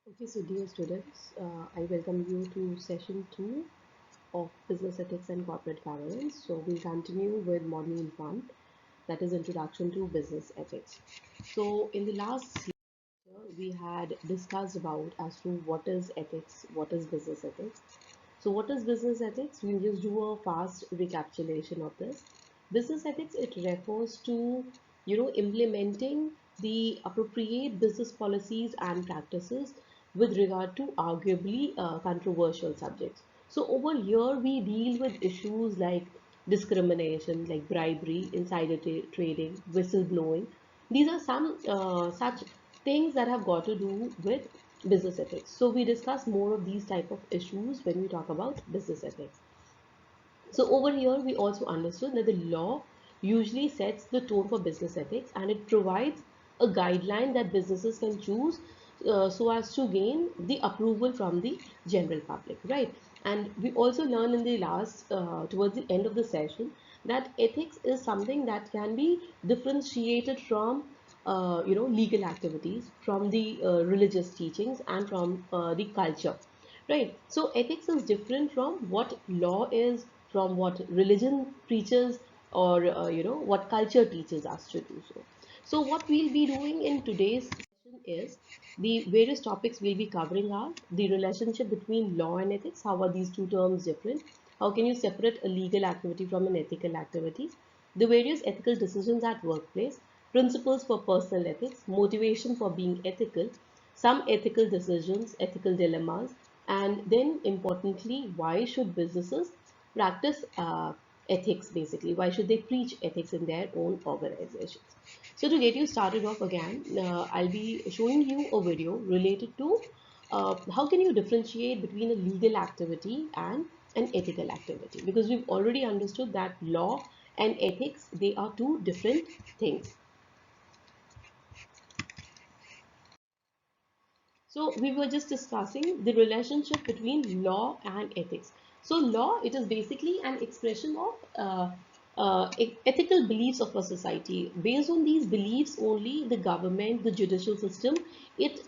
Okay, so dear students, I welcome you to session 2 of Business Ethics and Corporate Governance. So we'll continue with module 1, that is Introduction to Business Ethics. So in the last lecture, we had discussed about as to what is ethics, what is business ethics. So what is business ethics? We'll just do a fast recapitulation of this. Business ethics, it refers to, implementing the appropriate business policies and practices with regard to arguably controversial subjects. So over here, we deal with issues like discrimination, like bribery, insider trading, whistleblowing. These are some such things that have got to do with business ethics. So we discuss more of these type of issues when we talk about business ethics. So over here, we also understood that the law usually sets the tone for business ethics, and it provides a guideline that businesses can choose so as to gain the approval from the general public, right? And we also learned in the last, towards the end of the session, that ethics is something that can be differentiated from, legal activities, from the religious teachings, and from the culture. Right. So ethics is different from what law is, from what religion preaches, or what culture teaches us to do so. So what we'll be doing in today's session is the various topics we'll be covering are the relationship between law and ethics. How are these two terms different? How can you separate a legal activity from an ethical activity? The various ethical decisions at workplace, principles for personal ethics, motivation for being ethical, some ethical decisions, ethical dilemmas, and then importantly, why should businesses practice ethics basically? Why should they preach ethics in their own organizations? So to get you started off again, I'll be showing you a video related to how can you differentiate between a legal activity and an ethical activity, because we've already understood that law and ethics, they are two different things. So we were just discussing the relationship between law and ethics. So law, it is basically an expression of ethical beliefs of a society. Based on these beliefs only, the government, the judicial system, it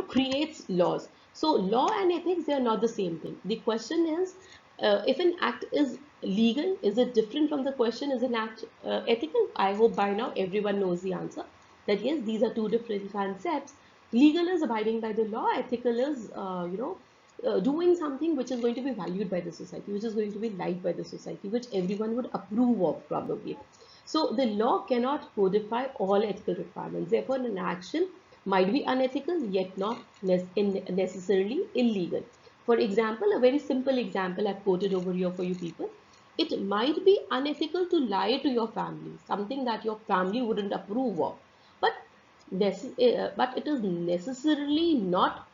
creates laws. So law and ethics, they are not the same thing. The question is, if an act is legal, is it different from the question, is an act ethical? I hope by now everyone knows the answer. That yes, these are two different concepts. Legal is abiding by the law, ethical is doing something which is going to be valued by the society, which is going to be liked by the society, which everyone would approve of probably. So the law cannot codify all ethical requirements. Therefore an action might be unethical yet not necessarily illegal. For example, a very simple example I've quoted over here for you people: it might be unethical to lie to your family, something that your family wouldn't approve of, but but it is necessarily not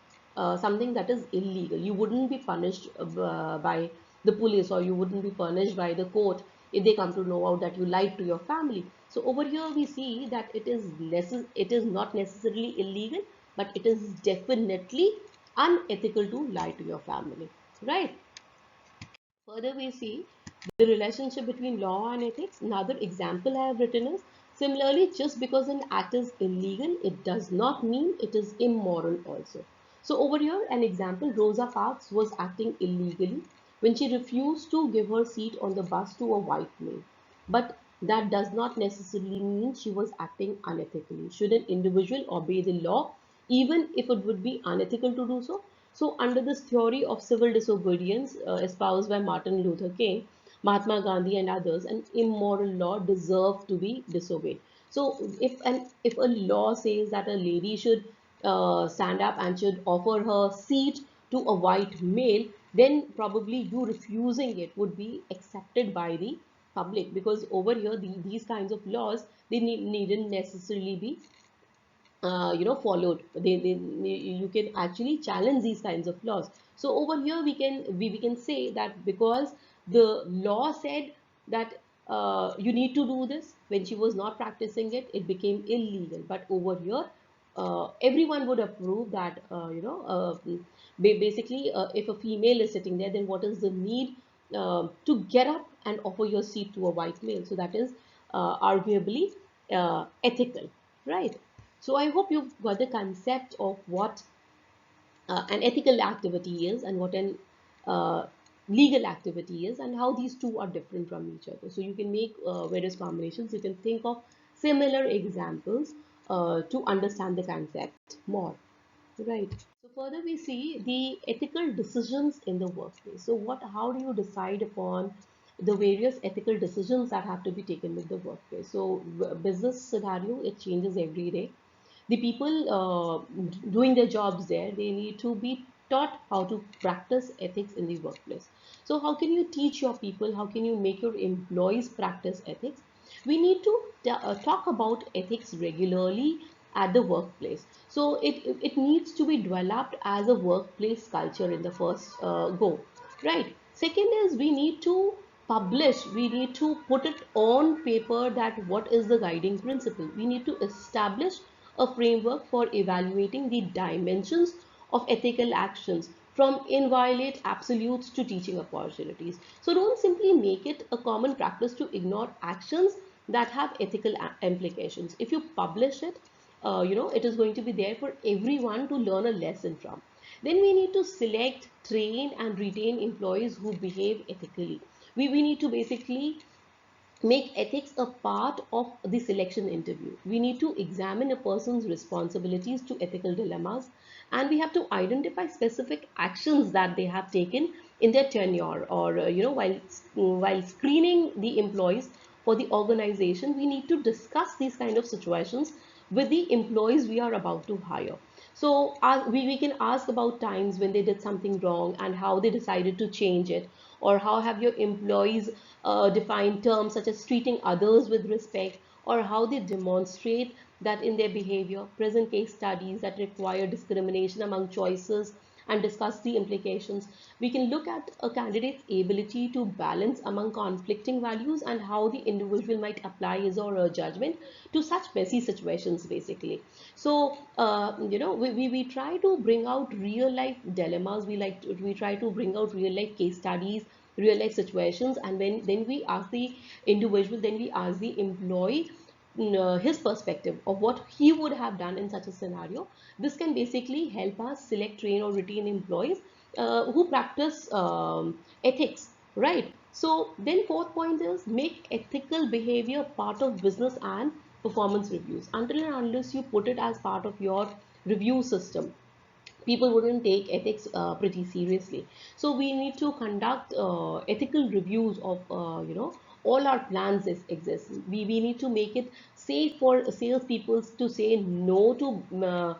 something that is illegal. You wouldn't be punished by the police, or you wouldn't be punished by the court if they come to know out that you lied to your family. So over here we see that it is not necessarily illegal, but it is definitely unethical to lie to your family, right? Further, we see the relationship between law and ethics. Another example I have written is, similarly, just because an act is illegal, it does not mean it is immoral also. So over here, an example: Rosa Parks was acting illegally when she refused to give her seat on the bus to a white male. But that does not necessarily mean she was acting unethically. Should an individual obey the law even if it would be unethical to do so? So, under this theory of civil disobedience espoused by Martin Luther King, Mahatma Gandhi, and others, an immoral law deserved to be disobeyed. So, if a law says that a lady should stand up and should offer her seat to a white male, then probably you refusing it would be accepted by the public, because over here these kinds of laws, they needn't necessarily be followed. You can actually challenge these kinds of laws. So over here we can say that because the law said that you need to do this, when she was not practicing it, it became illegal. But over here everyone would approve that basically if a female is sitting there, then what is the need to get up and offer your seat to a white male? So that is arguably ethical, right? So I hope you've got the concept of what an ethical activity is and what an uh, legal activity is, and how these two are different from each other. So you can make various combinations. You can think of similar examples to understand the concept more. Right. So further we see the ethical decisions in the workplace. So how do you decide upon the various ethical decisions that have to be taken with the workplace? So business scenario, it changes every day. The people doing their jobs there, they need to be taught how to practice ethics in the workplace. So how can you teach your people? How can you make your employees practice ethics? We need to talk about ethics regularly at the workplace. So it needs to be developed as a workplace culture in the first go. Right. Second is we need to publish, we need to put it on paper that what is the guiding principle. We need to establish a framework for evaluating the dimensions of ethical actions, from inviolate absolutes to teaching opportunities. So don't simply make it a common practice to ignore actions that have ethical implications. If you publish it, it is going to be there for everyone to learn a lesson from. Then we need to select, train, and retain employees who behave ethically. We need to basically make ethics a part of the selection interview. We need to examine a person's responsibilities to ethical dilemmas, and we have to identify specific actions that they have taken in their tenure, or while screening the employees for the organization. We need to discuss these kind of situations with the employees we are about to hire. So we can ask about times when they did something wrong and how they decided to change it, or how have your employees defined terms such as treating others with respect, or how they demonstrate that in their behavior. Present case studies that require discrimination among choices and discuss the implications. We can look at a candidate's ability to balance among conflicting values and how the individual might apply his or her judgment to such messy situations, basically. So, we try to bring out real life dilemmas. We try to bring out real life case studies, real life situations, and then we ask the individual, then we ask the employee his perspective of what he would have done in such a scenario. This can basically help us select, train, or retain employees who practice ethics, right? So then fourth point is make ethical behavior part of business and performance reviews. Until and unless you put it as part of your review system, people wouldn't take ethics pretty seriously. So we need to conduct ethical reviews of all our plans exist. We need to make it safe for salespeople to say no to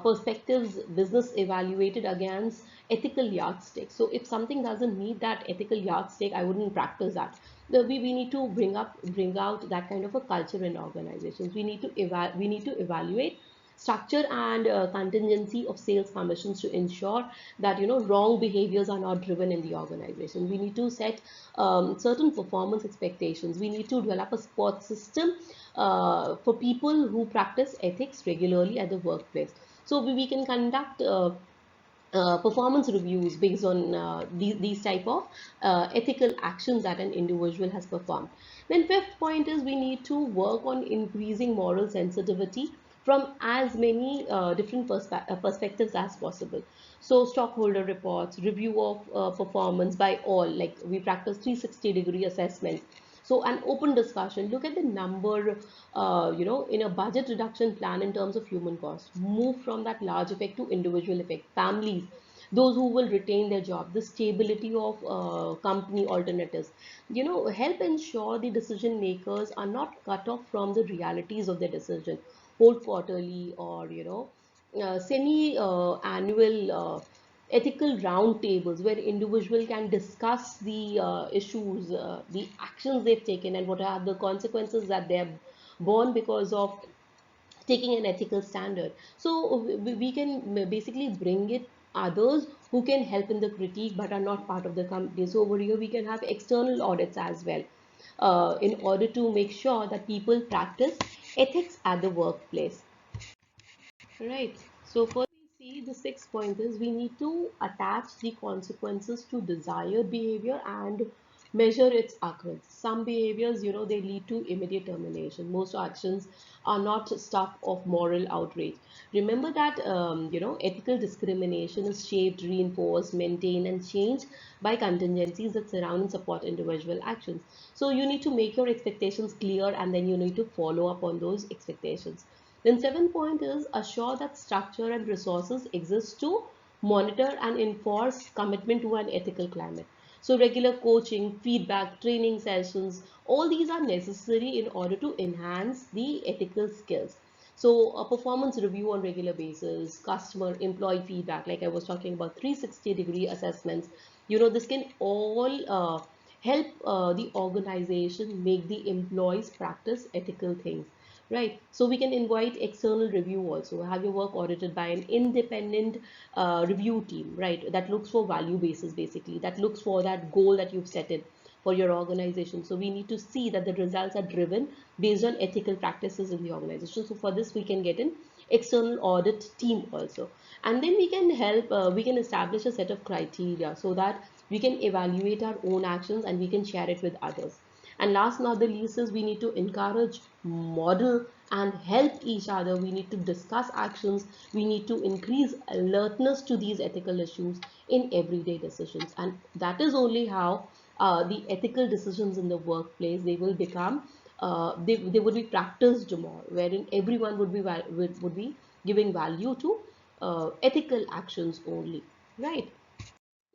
perspectives business evaluated against ethical yardstick. So if something doesn't meet that ethical yardstick, I wouldn't practice that. We need to bring out that kind of a culture in organizations. We need to evaluate structure and contingency of sales commissions to ensure that wrong behaviors are not driven in the organization. We need to set certain performance expectations. We need to develop a support system for people who practice ethics regularly at the workplace. So we can conduct performance reviews based on these type of ethical actions that an individual has performed. Then fifth point is we need to work on increasing moral sensitivity from as many different perspectives as possible. So stockholder reports, review of performance by all, like we practice 360-degree assessments. So an open discussion, look at the number, in a budget reduction plan in terms of human cost, move from that large effect to individual effect, families, those who will retain their job, the stability of company alternatives, help ensure the decision makers are not cut off from the realities of their decision. Hold quarterly or, semi annual ethical roundtables where individual can discuss the issues, the actions they've taken, and what are the consequences that they're born because of taking an ethical standard. So we can basically bring it others who can help in the critique but are not part of the company. So over here we can have external audits as well, in order to make sure that people practice ethics at the workplace. Right. So first we see the sixth point is we need to attach the consequences to desired behavior and measure its occurrence. Some behaviors, they lead to immediate termination. Most actions are not stuff of moral outrage. Remember that, ethical discrimination is shaped, reinforced, maintained, and changed by contingencies that surround and support individual actions. So you need to make your expectations clear, and then you need to follow up on those expectations. Then seventh point is assure that structure and resources exist to monitor and enforce commitment to an ethical climate. So regular coaching, feedback, training sessions, all these are necessary in order to enhance the ethical skills. So a performance review on regular basis, customer, employee feedback, like I was talking about, 360-degree assessments, this can all help the organization make the employees practice ethical things, right? So we can invite external review also, have your work audited by an independent review team, right? That looks for value basis, basically, that looks for that goal that you've set in for your organization. So we need to see that the results are driven based on ethical practices in the organization. So for this, we can get an external audit team also. And then we can establish a set of criteria so that we can evaluate our own actions and we can share it with others. And last not the least is we need to encourage, model, and help each other. We need to discuss actions. We need to increase alertness to these ethical issues in everyday decisions. And that is only how the ethical decisions in the workplace, they will become, they would be practiced more, wherein everyone would be giving value to ethical actions only, right?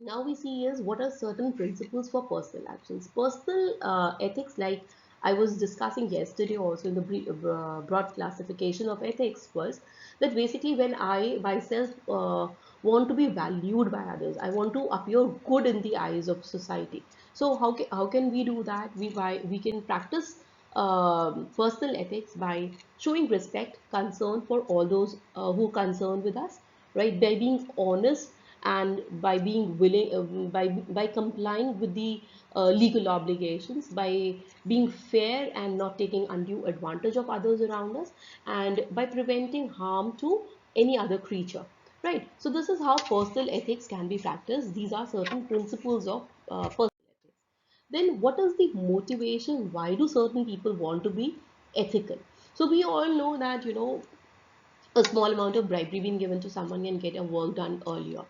Now we see is what are certain principles for personal actions. Personal ethics, like I was discussing yesterday also in the broad classification of ethics, was that basically when I myself want to be valued by others, I want to appear good in the eyes of society. So how can we do that? We can practice personal ethics by showing respect, concern for all those who are concerned with us, right? By being honest and by being willing, by complying with the legal obligations, by being fair and not taking undue advantage of others around us, and by preventing harm to any other creature, right? So this is how personal ethics can be practiced. These are certain principles of personal ethics. Then what is the motivation? Why do certain people want to be ethical? So we all know that, a small amount of bribery being given to someone can get a work done earlier,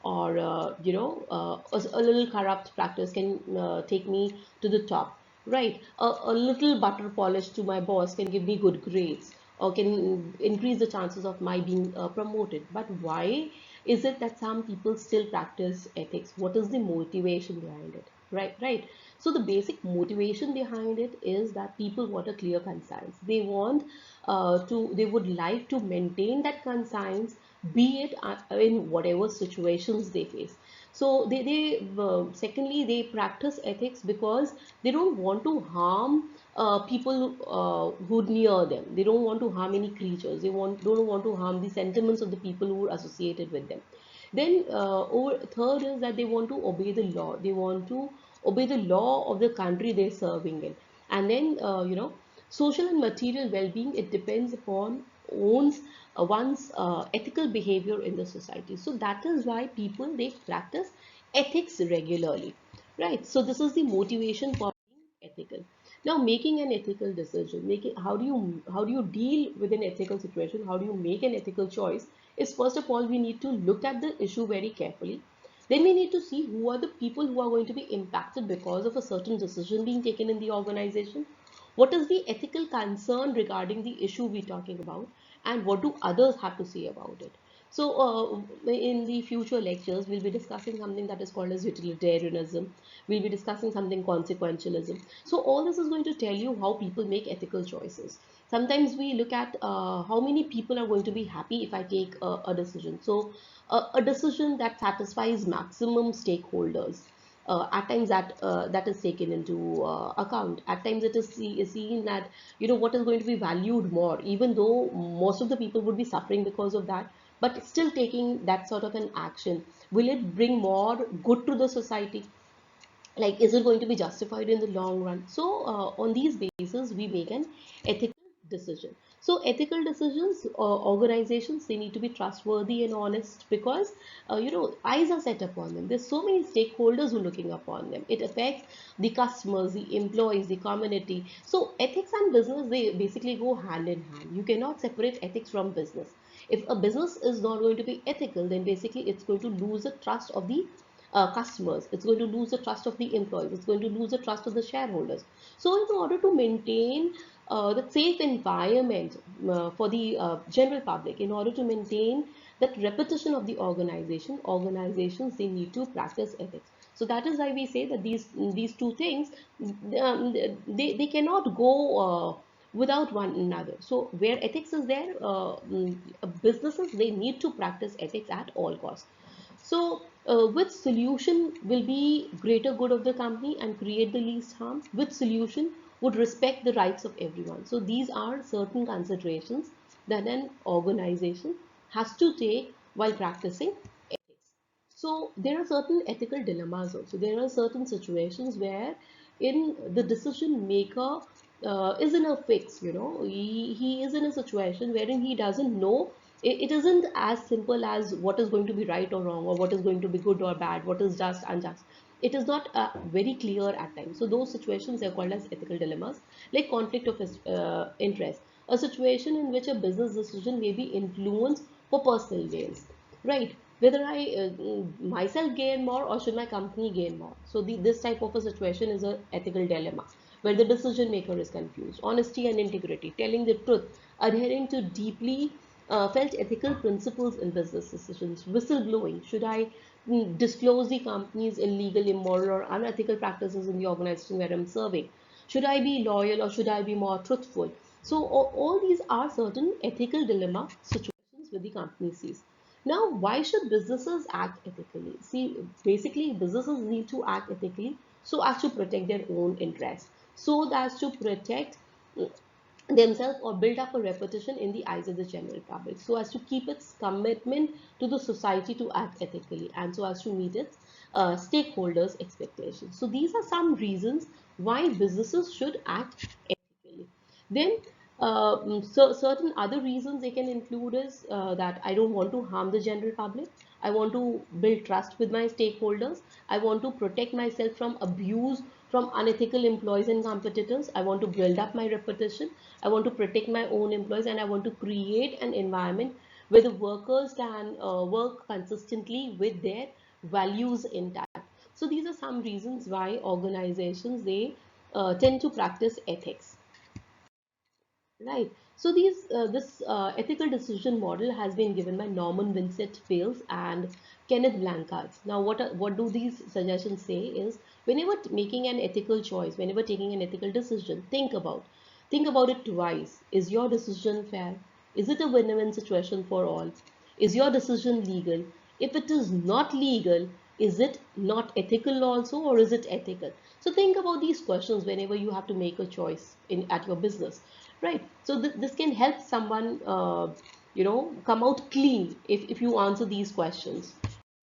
or a little corrupt practice can take me to the top, right? A little butter polish to my boss can give me good grades or can increase the chances of my being promoted. But why is it that some people still practice ethics? What is the motivation behind it, right? So the basic motivation behind it is that people want a clear conscience. They would like to maintain that conscience, be it in whatever situations they face. So secondly, they practice ethics because they don't want to harm people who near them. They don't want to harm any creatures. Don't want to harm the sentiments of the people who are associated with them. Then third is that they want to obey the law. They want to obey the law of the country they're serving in. And then, social and material well-being, it depends upon one's ethical behavior in the society. So that is why people, they practice ethics regularly, right? So this is the motivation for being ethical. Now, making an ethical decision, making how do you deal with an ethical situation? How do you make an ethical choice? Is first of all we need to look at the issue very carefully. Then we need to see who are the people who are going to be impacted because of a certain decision being taken in the organization. What is the ethical concern regarding the issue we're talking about, and what do others have to say about it? So, in the future lectures, we'll be discussing something that is called as utilitarianism. We'll be discussing something consequentialism. So, all this is going to tell you how people make ethical choices. Sometimes we look at how many people are going to be happy if I take a decision. So, a decision that satisfies maximum stakeholders. At times that is taken into account. At times it is seen that, what is going to be valued more, even though most of the people would be suffering because of that, but still taking that sort of an action, will it bring more good to the society? Like, is it going to be justified in the long run? So on these basis we make an ethical decision. So ethical decisions, organizations, they need to be trustworthy and honest because eyes are set upon them. There's so many stakeholders who are looking upon them. It affects the customers, the employees, the community. So ethics and business, they basically go hand in hand. You cannot separate ethics from business. If a business is not going to be ethical, then basically it's going to lose the trust of the customers. It's going to lose the trust of the employees. It's going to lose the trust of the shareholders. So in order to maintain the safe environment for the general public, in order to maintain that repetition of the organizations, they need to practice ethics. So that is why we say that these two things, they cannot go without one another. So where ethics is there, businesses, they need to practice ethics at all costs. So, which solution will be greater good of the company and create the least harm? Which solution would respect the rights of everyone? So, these are certain considerations that an organization has to take while practicing ethics. So, there are certain ethical dilemmas also. There are certain situations where in the decision maker is in a fix, he is in a situation wherein he doesn't know. It isn't as simple as what is going to be right or wrong, or what is going to be good or bad, what is just unjust. It is not very clear at times. So those situations are called as ethical dilemmas, like conflict of interest, a situation in which a business decision may be influenced for personal gains, right? Whether I myself gain more or should my company gain more. So this type of a situation is an ethical dilemma where the decision maker is confused. Honesty and integrity, telling the truth, adhering to deeply felt ethical principles in business decisions. Whistleblowing, should I disclose the company's illegal, immoral, or unethical practices in the organization where I'm serving? Should I be loyal or should I be more truthful? So all these are certain ethical dilemma situations with the company sees. Now, why should businesses act ethically? See, basically, businesses need to act ethically so as to protect their own interests, so as to protect themselves or build up a reputation in the eyes of the general public, so as to keep its commitment to the society to act ethically, and so as to meet its stakeholders' expectations. So these are some reasons why businesses should act ethically. Then so certain other reasons they can include is that I don't want to harm the general public. I want to build trust with my stakeholders. I want to protect myself from abuse from unethical employees and competitors. I want to build up my reputation. I want to protect my own employees, and I want to create an environment where the workers can work consistently with their values intact. So these are some reasons why organizations, they tend to practice ethics. Right. So this ethical decision model has been given by Norman Vincent Peale and Kenneth Blanchard. Now, what do these suggestions say is, whenever making an ethical choice, whenever taking an ethical decision, think about it twice. Is your decision fair? Is it a win-win situation for all? Is your decision legal? If it is not legal, is it not ethical also, or is it ethical? So think about these questions whenever you have to make a choice in at your business, right? So this can help someone come out clean if you answer these questions.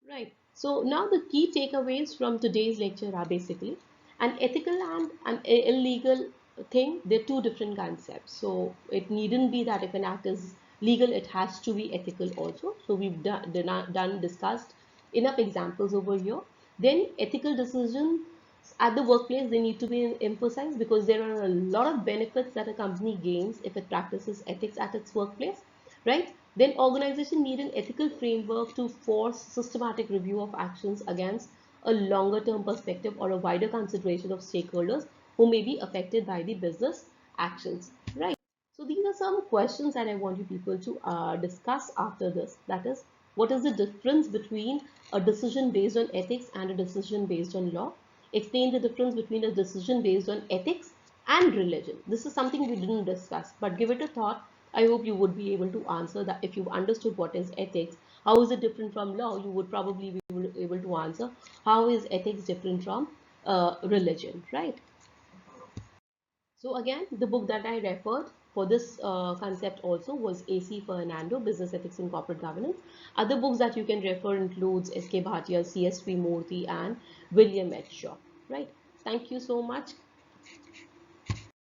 Right. So now the key takeaways from today's lecture are basically an ethical and an illegal thing. They're two different concepts. So it needn't be that if an act is legal, it has to be ethical also. So we've discussed enough examples over here. Then ethical decisions at the workplace, they need to be emphasized because there are a lot of benefits that a company gains if it practices ethics at its workplace, right? Then organization need an ethical framework to force systematic review of actions against a longer term perspective or a wider consideration of stakeholders who may be affected by the business actions, right? So these are some questions that I want you people to discuss after this. That is, what is the difference between a decision based on ethics and a decision based on law? Explain the difference between a decision based on ethics and religion. This is something we didn't discuss, but give it a thought. I hope you would be able to answer that. If you've understood what is ethics, how is it different from law, you would probably be able to answer how is ethics different from religion, right? So again, the book that I referred for this concept also was A.C. Fernando, Business Ethics and Corporate Governance. Other books that you can refer includes S.K. Bhatia, C.S.V. Murthy, and William H. Shaw. Right. Thank you so much.